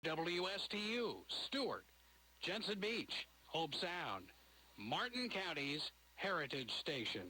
WSTU, Stewart, Jensen Beach, Hope Sound, Martin County's Heritage Station.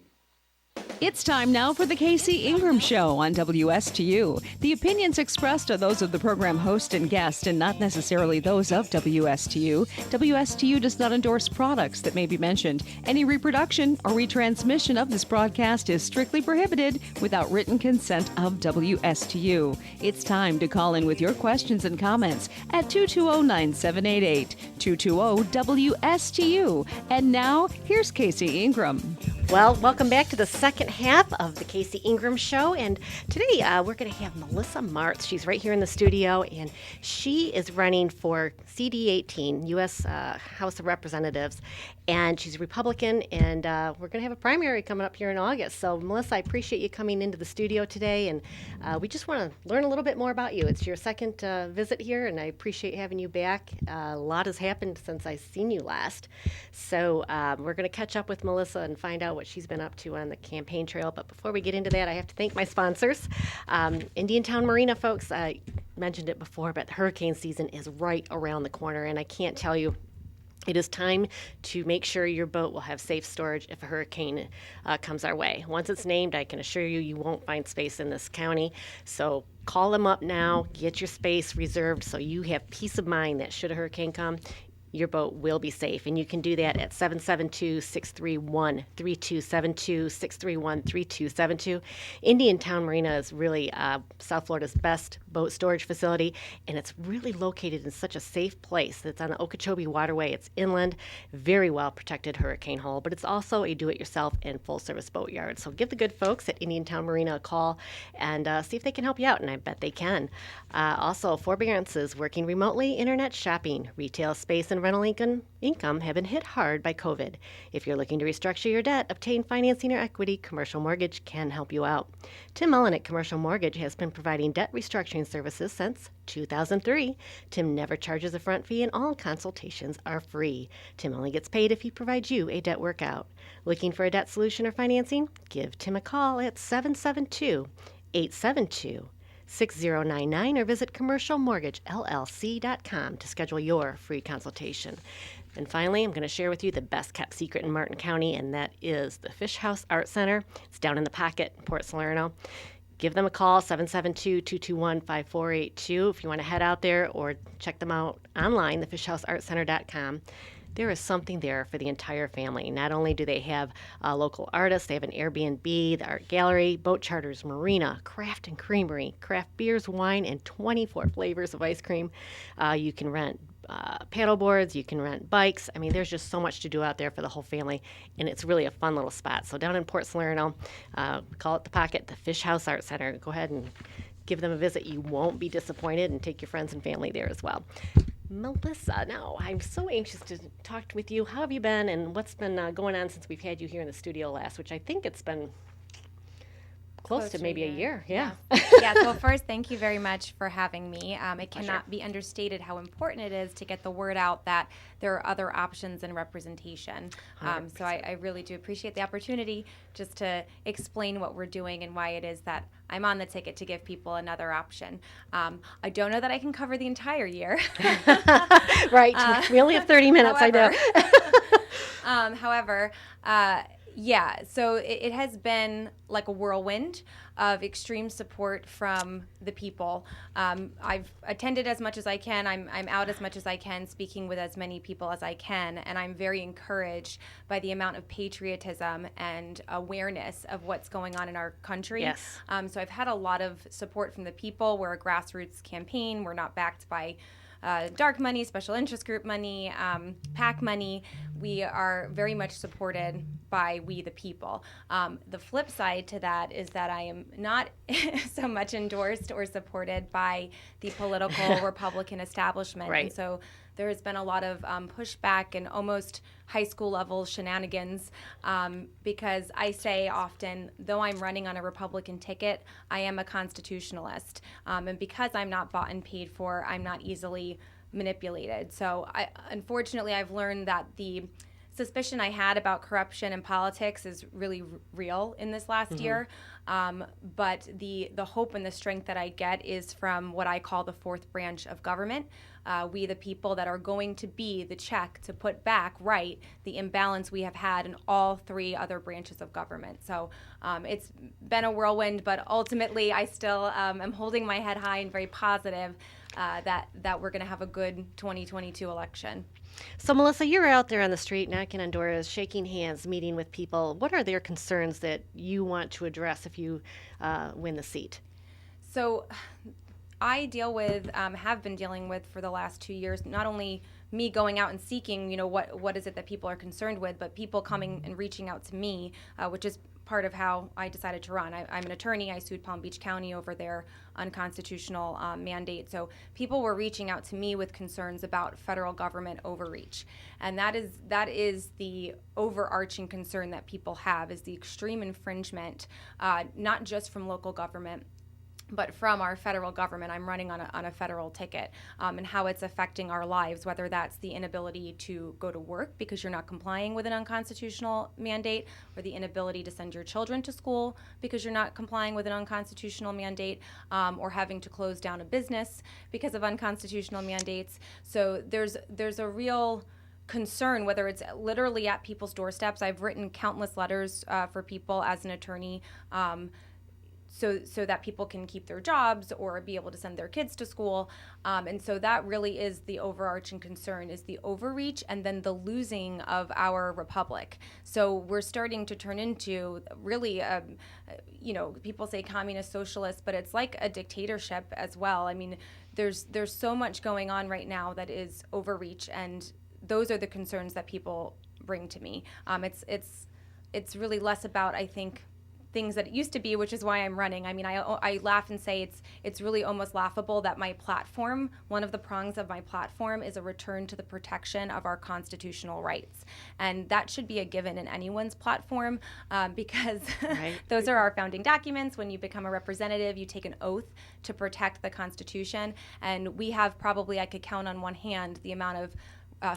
It's time now for the Casey Ingram Show on WSTU. The opinions expressed are those of the program host and guest and not necessarily those of WSTU. WSTU does not endorse products that may be mentioned. Any reproduction or retransmission of this broadcast is strictly prohibited without written consent of WSTU. It's time to call in with your questions and comments at 220-9788, 220-WSTU. And now, here's Casey Ingram. Well, welcome back to the second half of the Casey Ingram Show, and today we're going to have Melissa Martz. She's right here in the studio, and she is running for CD18, U.S. House of Representatives, and she's Republican, and we're going to have a primary coming up here in August. So, Melissa, I appreciate you coming into the studio today, and we just want to learn a little bit more about you. It's your second visit here, and I appreciate having you back. A lot has happened since I've seen you last, so we're going to catch up with Melissa and find out what she's been up to on the campaign trail. But before we get into that, I have to thank my sponsors. Indiantown Marina, folks, I mentioned it before, but hurricane season is right around the corner, and I can't tell you, it is time to make sure your boat will have safe storage if a hurricane comes our way. Once it's named, I can assure you, you won't find space in this county. So call them up now, get your space reserved so you have peace of mind that should a hurricane come, your boat will be safe. And you can do that at 772-631-3272, 631-3272. Indiantown Marina is really South Florida's best boat storage facility, and it's really located in such a safe place. It's on the Okeechobee Waterway. It's inland, very well protected hurricane hull, but it's also a do-it-yourself and full-service boat yard. So give the good folks at Indiantown Marina a call and see if they can help you out, and I bet they can. Also, forbearances, working remotely, internet shopping, retail space, and rental income have been hit hard by COVID. If you're looking to restructure your debt, obtain financing or equity, Commercial Mortgage can help you out. Tim Mullen at Commercial Mortgage has been providing debt restructuring services since 2003. Tim never charges a front fee and all consultations are free. Tim only gets paid if he provides you a debt workout. Looking for a debt solution or financing? Give Tim a call at 772-872-6099 or visit commercialmortgagellc.com to schedule your free consultation. And finally, I'm going to share with you the best kept secret in Martin County, and that is the Fish House Art Center. It's down in the Pocket in Port Salerno. Give them a call, 772-221-5482 if you want to head out there, or check them out online, thefishhouseartcenter.com. There is something there for the entire family. Not only do they have local artists, they have an Airbnb, the art gallery, boat charters, marina, craft and creamery, craft beers, wine, and 24 flavors of ice cream. You can rent paddle boards, you can rent bikes. I mean, there's just so much to do out there for the whole family, and it's really a fun little spot. So down in Port Salerno, call it the Pocket, the Fish House Art Center. Go ahead and give them a visit. You won't be disappointed, and take your friends and family there as well. Melissa, now I'm so anxious to talk with you. How have you been, and what's been going on since we've had you here in the studio last, which I think it's been close to maybe a year. Yeah. Yeah. So first, thank you very much for having me. It cannot be understated how important it is to get the word out that there are other options in representation. So I really do appreciate the opportunity just to explain what we're doing and why it is that I'm on the ticket to give people another option. I don't know that I can cover the entire year. Right. We only have 30 minutes, however, I know. However, yeah, so it has been like a whirlwind of extreme support from the people. I've attended as much as I can. I'm out as much as I can, speaking with as many people as I can, and I'm very encouraged by the amount of patriotism and awareness of what's going on in our country. Yes. So I've had a lot of support from the people. We're a grassroots campaign. We're not backed by dark money, special interest group money, PAC money. We are very much supported by we the people. The flip side to that is that I am not so much endorsed or supported by the political Republican establishment. Right. And so there has been a lot of pushback and almost high school level shenanigans because I say often, though I'm running on a Republican ticket, I am a constitutionalist. And because I'm not bought and paid for, I'm not easily manipulated. So unfortunately, I've learned that the suspicion I had about corruption in politics is really real in this last year. But the hope and the strength that I get is from what I call the fourth branch of government. We, the people that are going to be the check to put back right the imbalance we have had in all three other branches of government. So it's been a whirlwind, but ultimately I still am holding my head high and very positive that we're going to have a good 2022 election. So, Melissa, you're out there on the street knocking on doors, shaking hands, meeting with people. What are their concerns that you want to address if you win the seat? So I have been dealing with for the last 2 years, not only me going out and seeking, what is it that people are concerned with, but people coming and reaching out to me, which is part of how I decided to run. I'm an attorney. I sued Palm Beach County over their unconstitutional mandate. So people were reaching out to me with concerns about federal government overreach. And that is the overarching concern that people have, is the extreme infringement, not just from local government, but from our federal government. I'm running on a federal ticket, and how it's affecting our lives, whether that's the inability to go to work because you're not complying with an unconstitutional mandate, or the inability to send your children to school because you're not complying with an unconstitutional mandate, or having to close down a business because of unconstitutional mandates. So there's a real concern, whether it's literally at people's doorsteps. I've written countless letters for people as an attorney, so that people can keep their jobs or be able to send their kids to school. And so that really is the overarching concern, is the overreach and then the losing of our republic. So we're starting to turn into really, people say communist socialist, but it's like a dictatorship as well. I mean, there's so much going on right now that is overreach, and those are the concerns that people bring to me. It's really less about, I think, things that it used to be, which is why I'm running. I mean, I laugh and say it's really almost laughable that my platform, one of the prongs of my platform, is a return to the protection of our constitutional rights. And that should be a given in anyone's platform, because Right. those are our founding documents. When you become a representative, you take an oath to protect the Constitution. And we have probably, I could count on one hand the amount of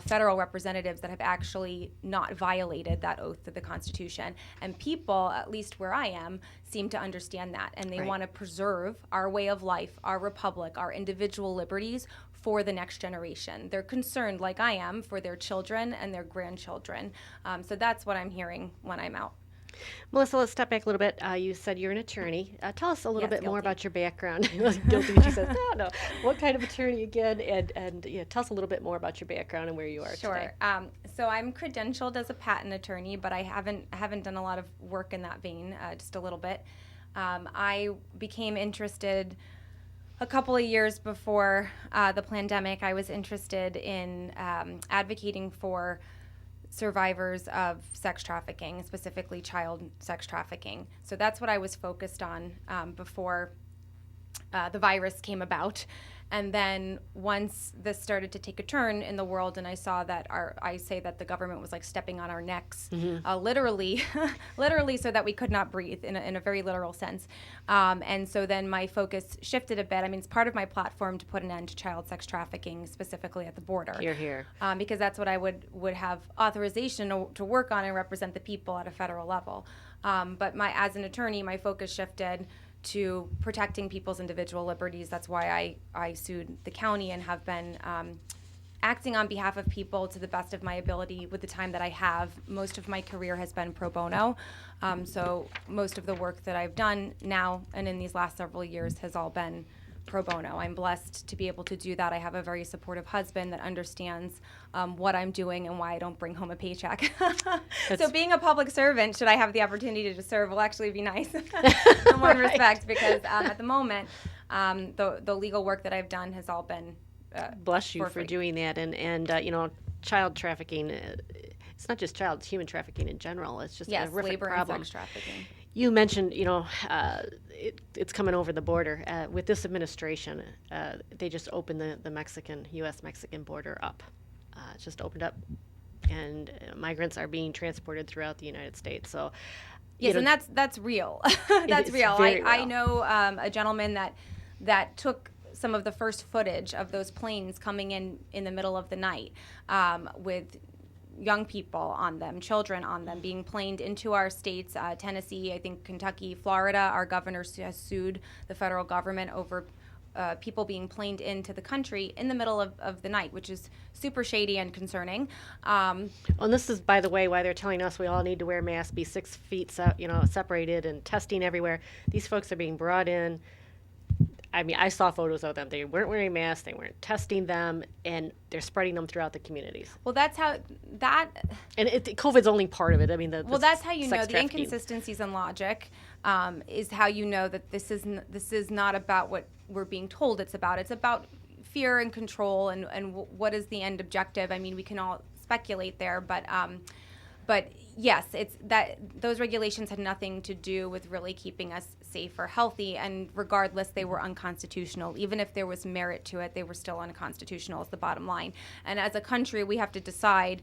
federal representatives that have actually not violated that oath to the Constitution. And people, at least where I am, seem to understand that. And they Right. want to preserve our way of life, our republic, our individual liberties for the next generation. They're concerned, like I am, for their children and their grandchildren. So that's what I'm hearing when I'm out. Melissa, let's step back a little bit. You said you're an attorney. Tell us a little Yes, bit more guilty. about your background. Guilty, she says. No. What kind of attorney again? And tell us a little bit more about your background and where you are today. Sure. So I'm credentialed as a patent attorney, but I haven't done a lot of work in that vein, just a little bit. I became interested a couple of years before the pandemic. I was interested in advocating for survivors of sex trafficking, specifically child sex trafficking. So that's what I was focused on before the virus came about. And then once this started to take a turn in the world, and I saw that I say that the government was like stepping on our necks, literally, so that we could not breathe in a very literal sense. And so then my focus shifted a bit. I mean, it's part of my platform to put an end to child sex trafficking, specifically at the border. Here. Because that's what I would have authorization to work on and represent the people at a federal level. But as an attorney, my focus shifted to protecting people's individual liberties. That's why I sued the county and have been acting on behalf of people to the best of my ability with the time that I have. Most of my career has been pro bono. So most of the work that I've done now and in these last several years has all been pro bono. I'm blessed to be able to do that. I have a very supportive husband that understands what I'm doing and why I don't bring home a paycheck. So being a public servant, should I have the opportunity to serve, will actually be nice in one respect, because at the moment, the legal work that I've done has all been Bless you for free. doing that. And child trafficking, it's not just child, it's human trafficking in general. It's just a Yes, horrific labor problem. and sex trafficking. You mentioned, it's coming over the border. With this administration, they just opened the U.S.-Mexican border up. It's just opened up, and migrants are being transported throughout the United States. So, Yes, and that's real. That's It's real. very I real. know a gentleman that took some of the first footage of those planes coming in the middle of the night with young people on them, children on them, being planed into our states. Tennessee, I think Kentucky, Florida, our governor has sued the federal government over people being planed into the country in the middle of the night, which is super shady and concerning. And this is, by the way, why they're telling us we all need to wear masks, be 6 feet separated, and testing everywhere. These folks are being brought in. I mean, I saw photos of them. They weren't wearing masks. They weren't testing them, and they're spreading them throughout the communities. Well, that's how that. And COVID's only part of it. I mean, that's how you know the trafficking. inconsistencies in logic is how you know that this is not about what we're being told it's about. It's about fear and control and what is the end objective. I mean, we can all speculate there, but yes, it's that those regulations had nothing to do with really keeping us safe or healthy, and regardless, they were unconstitutional. Even if there was merit to it, they were still unconstitutional is the bottom line. And as a country, we have to decide.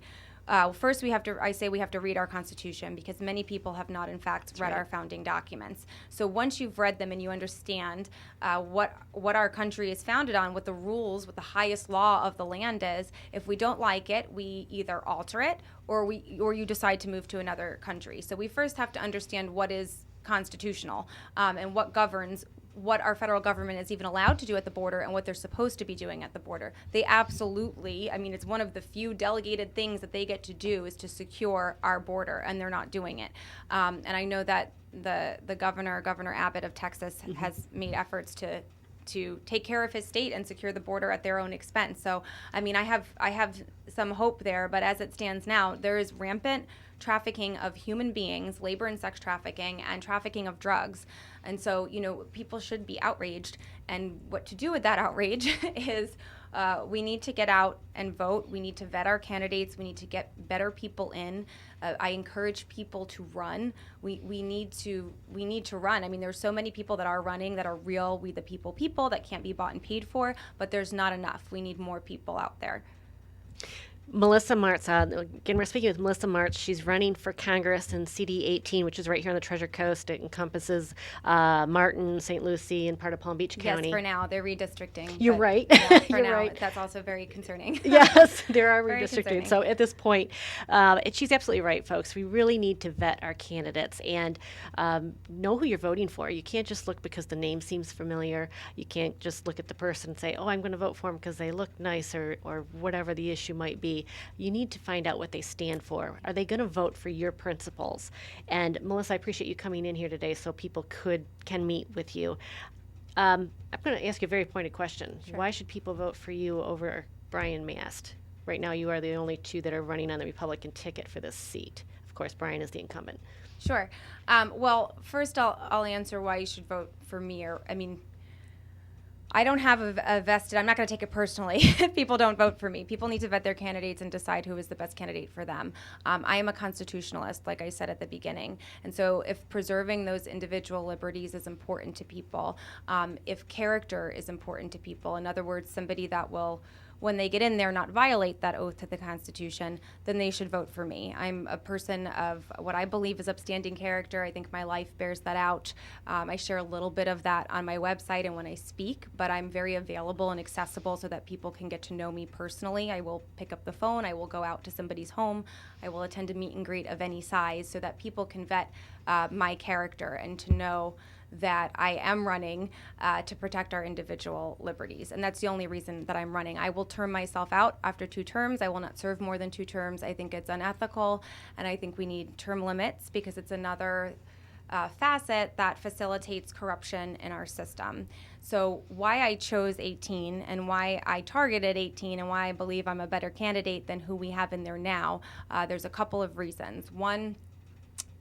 First, we have to read our Constitution, because many people have not, in fact, read our founding documents. So once you've read them and you understand what our country is founded on, what the rules, what the highest law of the land is, if we don't like it, we either alter it or you decide to move to another country. So we first have to understand what is constitutional and what governs what our federal government is even allowed to do at the border and what they're supposed to be doing at the border. They absolutely, I mean, it's one of the few delegated things that they get to do is to secure our border, and they're not doing it. And I know that the Governor Abbott of Texas has made efforts to take care of his state and secure the border at their own expense. So, I mean, I have some hope there, but as it stands now, there is rampant trafficking of human beings, labor and sex trafficking, and trafficking of drugs. And so, people should be outraged. And what to do with that outrage is we need to get out and vote. We need to vet our candidates. We need to get better people in. I encourage people to run. We need to run. I mean, there's so many people that are running that are real we the people that can't be bought and paid for, but there's not enough. We need more people out there. Melissa Martz, again, we're speaking with Melissa Martz. She's running for Congress in CD 18, which is right here on the Treasure Coast. It encompasses Martin, St. Lucie, and part of Palm Beach County. Yes, for now. They're redistricting. You're right. Yeah, for You're now, right. That's also very concerning. Yes, there are Very redistricting. concerning. So at this point, and she's absolutely right, folks. We really need to vet our candidates and know who you're voting for. You can't just look because the name seems familiar. You can't just look at the person and say, oh, I'm going to vote for them because they look nice or whatever the issue might be. You need to find out what they stand for. Are they going to vote for your principles? And Melissa, I appreciate you coming in here today so people can meet with you. I'm going to ask you a very pointed question. Sure. Why should people vote for you over Brian Mast? Right now, you are the only two that are running on the Republican ticket for this seat. Of course, Brian is the incumbent. Sure. Well, first I'll answer why you should vote for me. I don't have a vested, I'm not going to take it personally if people don't vote for me. People need to vet their candidates and decide who is the best candidate for them. I am a constitutionalist, like I said at the beginning. And so if preserving those individual liberties is important to people, if character is important to people, in other words, somebody that will, when they get in there, not violate that oath to the Constitution, then they should vote for me. I'm a person of what I believe is upstanding character. I think my life bears that out. I share a little bit of that on my website and when I speak, but I'm very available and accessible so that people can get to know me personally. I will pick up the phone. I will go out to somebody's home. I will attend a meet and greet of any size so that people can vet my character and to know that I am running to protect our individual liberties. And that's the only reason that I'm running. I will term myself out after 2 terms. I will not serve more than 2 terms. I think it's unethical, and I think we need term limits because it's another facet that facilitates corruption in our system. So why I chose 18 and why I targeted 18 and why I believe I'm a better candidate than who we have in there now, there's a couple of reasons. One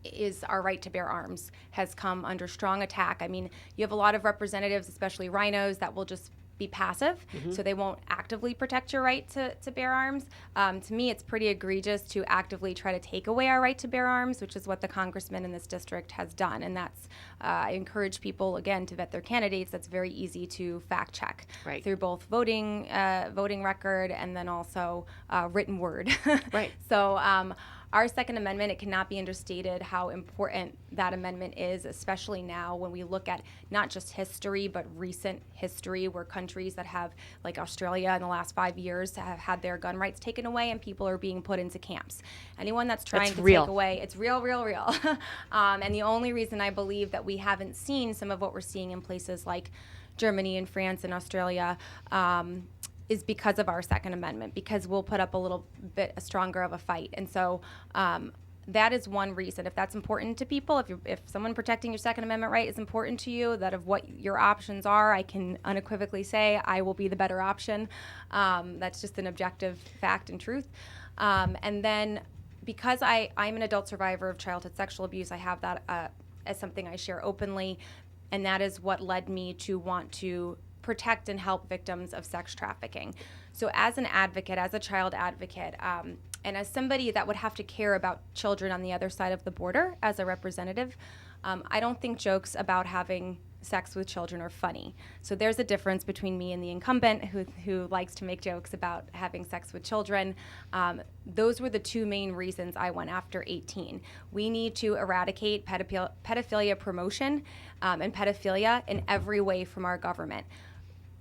is our right to bear arms has come under strong attack. I mean, you have a lot of representatives, especially rhinos, that will just be passive, so they won't actively protect your right to bear arms. To me, it's pretty egregious to actively try to take away our right to bear arms, which is what the congressman in this district has done. And that's, I encourage people, again, to vet their candidates. That's very easy to fact check through both voting record and then also written word. Right. So our Second Amendment, it cannot be understated how important that amendment is, especially now when we look at not just history, but recent history, where countries that have, like Australia in the last 5 years, have had their gun rights taken away and people are being put into camps. Anyone that's trying to real. take away, it's real. And the only reason I believe that we haven't seen some of what we're seeing in places like Germany and France and Australia is because of our Second Amendment, because we'll put up a little bit stronger of a fight. And so that is one reason. If that's important to people, if someone protecting your Second Amendment right is important to you, that of what your options are, I can unequivocally say I will be the better option. That's just an objective fact and truth. And then because I'm an adult survivor of childhood sexual abuse, I have that as something I share openly, and that is what led me to want to protect and help victims of sex trafficking. So as an advocate, as a child advocate, and as somebody that would have to care about children on the other side of the border as a representative, I don't think jokes about having sex with children are funny. So there's a difference between me and the incumbent who likes to make jokes about having sex with children. Those were the two main reasons I went after 18. We need to eradicate pedophilia promotion and pedophilia in every way from our government.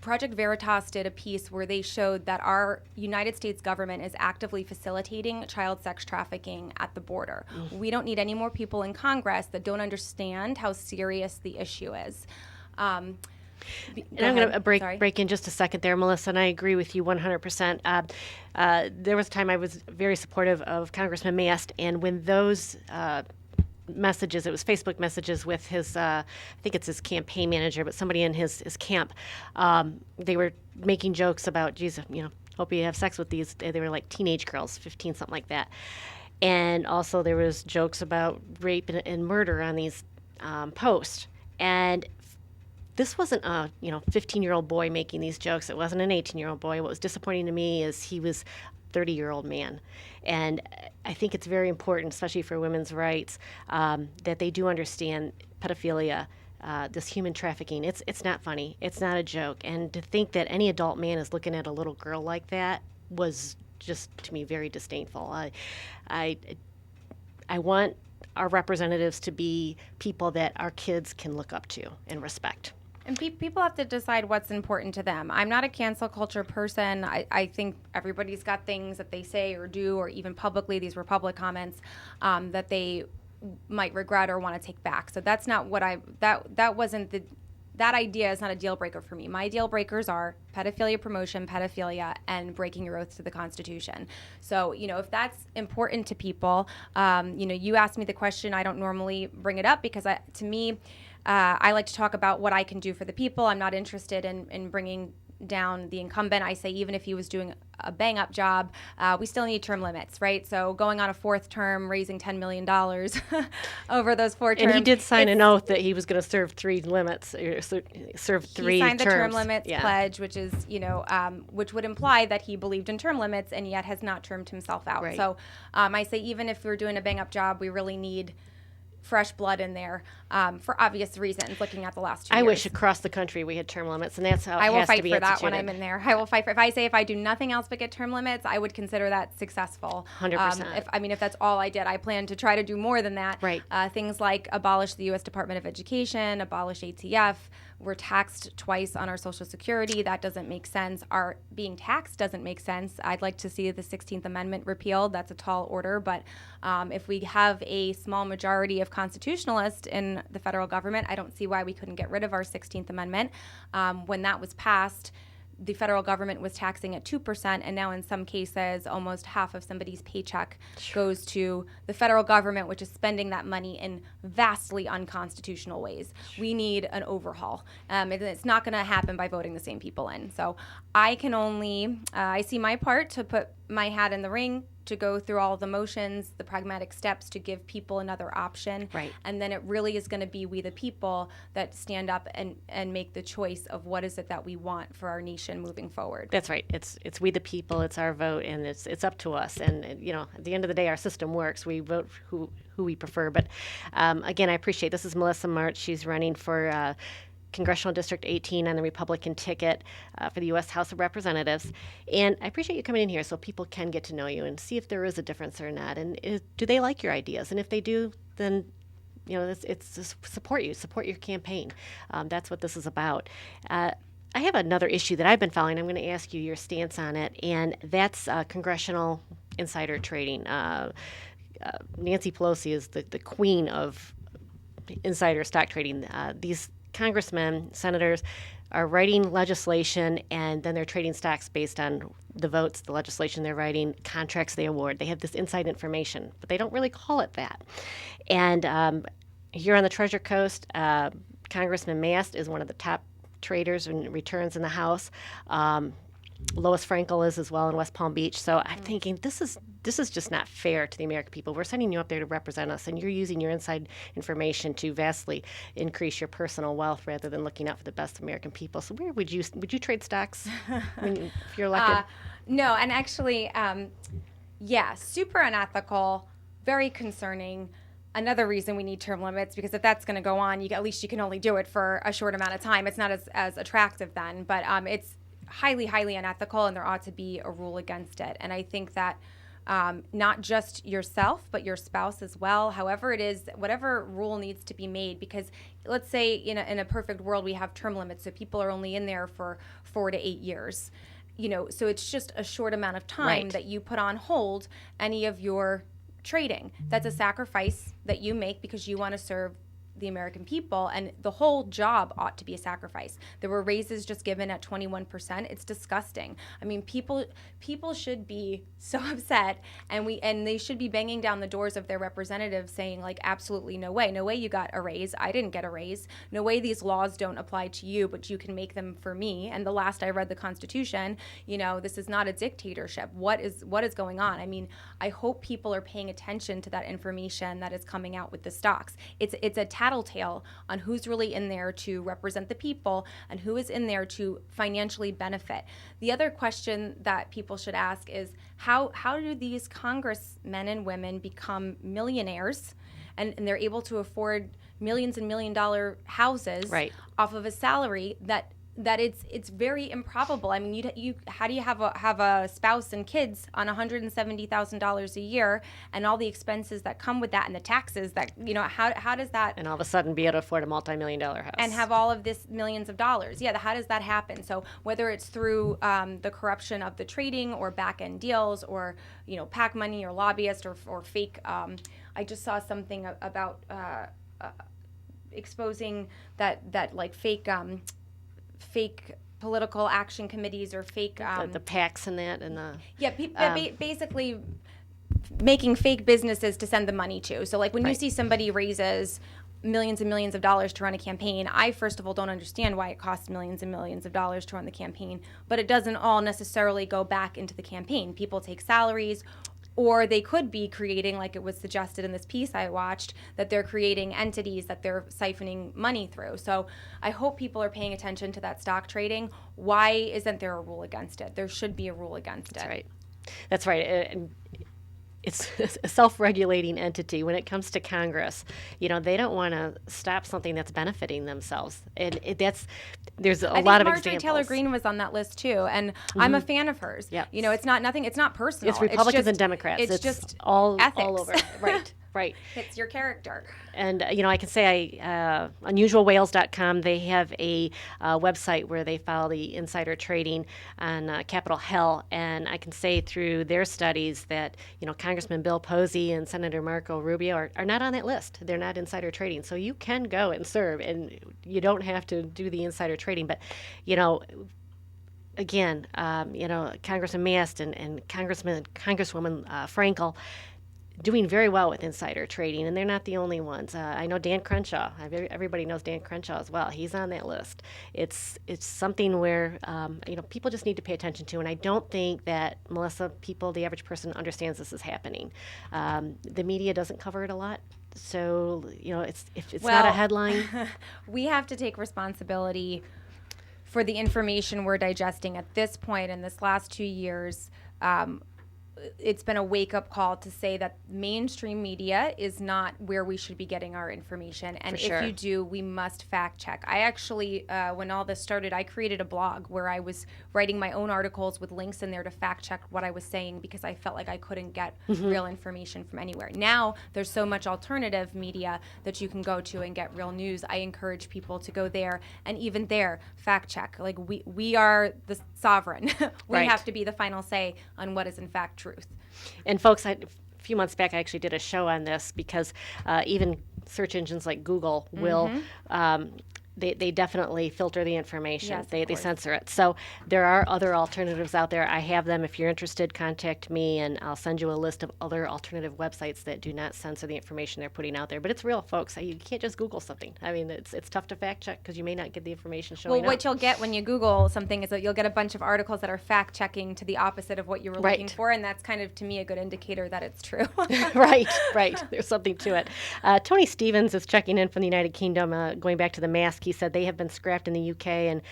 Project Veritas did a piece where they showed that our United States government is actively facilitating child sex trafficking at the border. We don't need any more people in Congress that don't understand how serious the issue is. And I'm going to break in just a second there, Melissa, and I agree with you 100%. There was a time I was very supportive of Congressman Mast, and when those messages, it was Facebook messages with his, I think it's his campaign manager, but somebody in his camp, they were making jokes about, geez, hope you have sex with these. They were like teenage girls, 15, something like that. And also there was jokes about rape and murder on these posts. And this wasn't a 15-year-old boy making these jokes. It wasn't an 18-year-old boy. What was disappointing to me is he was 30-year-old man. And I think it's very important, especially for women's rights, that they do understand pedophilia, this human trafficking. It's not funny. It's not a joke. And to think that any adult man is looking at a little girl like that was just, to me, very disdainful. I want our representatives to be people that our kids can look up to and respect. And people have to decide what's important to them. I'm not a cancel culture person. I think everybody's got things that they say or do, or even publicly, these were public comments, that they might regret or want to take back. So that's not what that idea is not a deal breaker for me. My deal breakers are pedophilia promotion, pedophilia, and breaking your oath to the Constitution. So, if that's important to people, you asked me the question. I don't normally bring it up because to me, I like to talk about what I can do for the people. I'm not interested in bringing down the incumbent. I say even if he was doing a bang-up job, we still need term limits, right? So going on a fourth term, raising $10 million over those 4 terms. And he did sign an oath that he was going to serve 3 limits, serve 3 He signed terms. the term limits pledge, which is, which would imply that he believed in term limits and yet has not termed himself out. Right. So I say even if we're doing a bang-up job, we really need fresh blood in there for obvious reasons, looking at the last 2 years. I wish across the country we had term limits, and that's how I will fight to be for that instituted. when I'm in there. I will fight for. If I do nothing else but get term limits, I would consider that successful. 100%. If that's all I did, I plan to try to do more than that. Right. Things like abolish the U.S. Department of Education, abolish ATF. We're taxed twice on our Social Security. That doesn't make sense. Our being taxed doesn't make sense. I'd like to see the 16th Amendment repealed. That's a tall order. But if we have a small majority of constitutionalists in the federal government, I don't see why we couldn't get rid of our 16th Amendment. When that was passed, the federal government was taxing at 2%, and now in some cases, almost half of somebody's paycheck goes to the federal government, which is spending that money in vastly unconstitutional ways. We need an overhaul. It's not going to happen by voting the same people in. So I can only, I see my part to put my hat in the ring, to go through all the motions, the pragmatic steps to give people another option. Right. And then it really is going to be we the people that stand up and make the choice of what is it that we want for our nation moving forward. That's right. It's we the people. It's our vote, and it's up to us. And at the end of the day, our system works. We vote who we prefer. But again, I appreciate. This is Melissa March. She's running for Congressional District 18 on the Republican ticket for the U.S. House of Representatives. And I appreciate you coming in here so people can get to know you and see if there is a difference or not. And do they like your ideas? And if they do, then it's just support your campaign. That's what this is about. I have another issue that I've been following. I'm going to ask you your stance on it, and that's congressional insider trading. Nancy Pelosi is the queen of insider stock trading. These congressmen, senators are writing legislation, and then they're trading stocks based on the votes, the legislation they're writing, contracts they award. They have this inside information, but they don't really call it that. And here on the Treasure Coast, Congressman Mast is one of the top traders and returns in the House. Lois Frankel is as well in West Palm Beach. So I'm thinking this is just not fair to the American people. We're sending you up there to represent us, and you're using your inside information to vastly increase your personal wealth rather than looking out for the best American people. So where would you trade stocks if you're elected? No, and actually, super unethical, very concerning. Another reason we need term limits, because if that's going to go on, at least you can only do it for a short amount of time. It's not as attractive then, but it's highly, highly unethical, and there ought to be a rule against it. And I think that not just yourself, but your spouse as well, however it is, whatever rule needs to be made, because let's say in a perfect world we have term limits, so people are only in there for 4 to 8 years. So it's just a short amount of time that you put on hold any of your trading. That's a sacrifice that you make because you want to serve the American people, and the whole job ought to be a sacrifice. There were raises just given at 21%. It's disgusting. I mean, people should be so upset, and they should be banging down the doors of their representatives saying, like, absolutely no way you got a raise. I didn't get a raise. No way these laws don't apply to you, but you can make them for me. And the last I read the Constitution, this is not a dictatorship. What is going on? I mean, I hope people are paying attention to that information that is coming out with the stocks. It's a tattletale on who's really in there to represent the people and who is in there to financially benefit. The other question that people should ask is how do these congressmen and women become millionaires and they're able to afford millions and $1 million houses off of a salary that it's very improbable. I mean, how do you have a spouse and kids on $170,000 a year and all the expenses that come with that and the taxes that how does that, and all of a sudden be able to afford a multi-million-dollar house and have all of this millions of dollars? How does that happen? So whether it's through the corruption of the trading or back end deals or PAC money or lobbyists or fake. I just saw something about exposing that like fake political action committees or fake the PACs and that, and the basically making fake businesses to send the money to. So like when you see somebody raises millions and millions of dollars to run a campaign, I first of all don't understand why it costs millions and millions of dollars to run the campaign, but it doesn't all necessarily go back into the campaign. People take salaries, or they could be creating, like it was suggested in this piece I watched, that they're creating entities that they're siphoning money through. So I hope people are paying attention to that stock trading. Why isn't there a rule against it? There should be a rule against it. That's right. And it's a self-regulating entity when it comes to Congress. They don't want to stop something that's benefiting themselves, and there's a lot of examples. Marjorie Taylor Greene was on that list too, and I'm a fan of hers. It's not personal. It's Republicans and Democrats. It's just all ethics. all over. Right. It's your character. And, I can say unusualwhales.com, they have a website where they follow the insider trading on Capitol Hill. And I can say through their studies that, Congressman Bill Posey and Senator Marco Rubio are not on that list. They're not insider trading. So you can go and serve, and you don't have to do the insider trading. But, again, Congressman Mast and Congresswoman Frankel, doing very well with insider trading, and they're not the only ones. I know Dan Crenshaw. Everybody knows Dan Crenshaw as well. He's on that list. It's something where people just need to pay attention to, and I don't think that, Melissa, the average person understands this is happening. The media doesn't cover it a lot, so if it's not a headline. We have to take responsibility for the information we're digesting at this point in this last 2 years. it's been a wake-up call to say that mainstream media is not where we should be getting our information. And if you do, we must fact check. I actually, when all this started, I created a blog where I was writing my own articles with links in there to fact check what I was saying, because I felt like I couldn't get real information from anywhere. Now there's so much alternative media that you can go to and get real news. I encourage people to go there, and even there, fact check. Like, we are the sovereign. We have to be the final say on what is in fact truth. And folks, a few months back, I actually did a show on this, because even search engines like Google will they definitely filter the information. Yes, they censor it. So there are other alternatives out there. I have them. If you're interested, contact me, and I'll send you a list of other alternative websites that do not censor the information they're putting out there. But it's real, folks. You can't just Google something. I mean, it's tough to fact check because you may not get the information showing Well, what you'll get when you Google something is that you'll get a bunch of articles that are fact checking to the opposite of what you were looking for, and that's kind of, to me, a good indicator that it's true. Right. There's something to it. Tony Stevens is checking in from the United Kingdom, going back to the Mast. He said they have been scrapped in the UK, and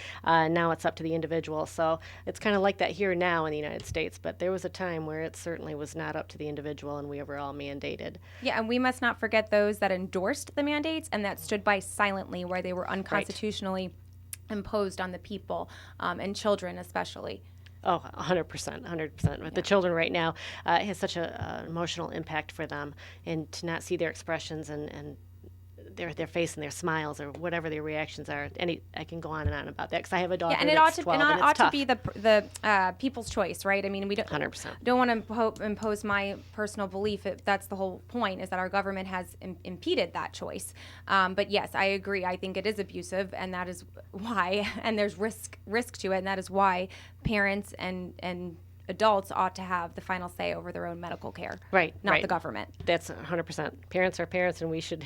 now it's up to the individual. So it's kind of like that here now in the United States, but there was a time where it certainly was not up to the individual, and we were all mandated. Yeah, and we must not forget those that endorsed the mandates and that stood by silently where they were unconstitutionally imposed on the people, and children especially. Oh, 100%. With the children right now, it has such an emotional impact for them, and to not see their expressions and their face and their smiles or whatever their reactions are. I can go on and on about that because I have a daughter and it that's ought to, 12, and and it ought it's tough. to be the people's choice, right? I mean, we don't 100%. don't want to impose my personal belief. That's the whole point, is that our government has impeded that choice. But yes, I agree. I think it is abusive, and that is why, and there's risk to it, and that is why parents and adults ought to have the final say over their own medical care, not the government. That's 100%. Parents are parents, and we should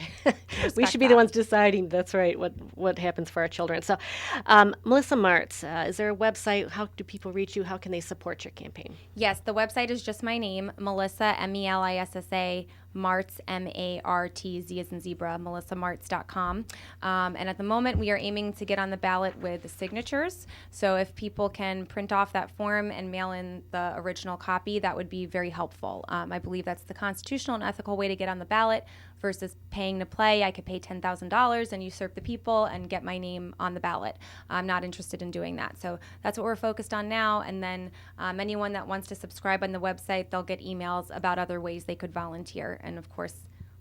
be the ones deciding. That's right. What happens for our children. So, Melissa Martz, is there a website? How do people reach you? How can they support your campaign? Yes, the website is just my name, Melissa, Melissa, Martz, Martz, as in zebra, melissamartz.com. And at the moment, we are aiming to get on the ballot with signatures. So if people can print off that form and mail in the original copy, that would be very helpful. I believe that's the constitutional and ethical way to get on the ballot versus paying to play. I could pay $10,000 and usurp the people and get my name on the ballot. I'm not interested in doing that. So that's what we're focused on now. And then anyone that wants to subscribe on the website, they'll get emails about other ways they could volunteer. And of course,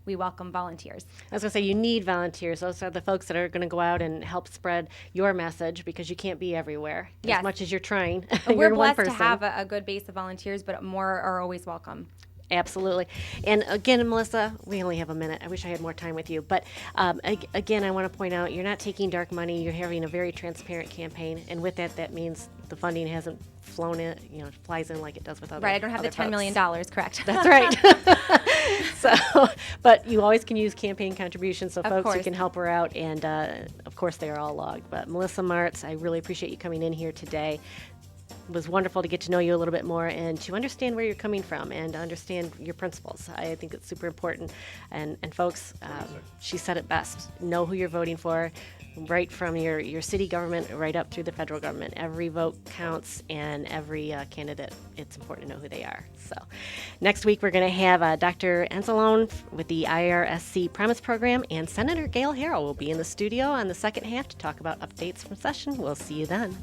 we welcome volunteers. I was going to say, you need volunteers. Those are the folks that are going to go out and help spread your message, because you can't be everywhere as much as you're trying. We're blessed to have a good base of volunteers, but more are always welcome. Absolutely. And again, Melissa, we only have a minute. I wish I had more time with you. But again, I want to point out, you're not taking dark money. You're having a very transparent campaign. And with that, that means the funding hasn't flown in, flies in like it does with other. Right, I don't have the $10 million, correct. That's right. But you always can use campaign contributions, so folks, you can help her out. And of course, they are all logged. But Melissa Martz, I really appreciate you coming in here today. It was wonderful to get to know you a little bit more and to understand where you're coming from and to understand your principles. I think it's super important. And folks, she said it best. Know who you're voting for, right from your city government right up through the federal government. Every vote counts, and every candidate, it's important to know who they are. So next week, we're going to have Dr. Anzalone with the IRSC Promise Program, and Senator Gail Harrell will be in the studio on the second half to talk about updates from session. We'll see you then.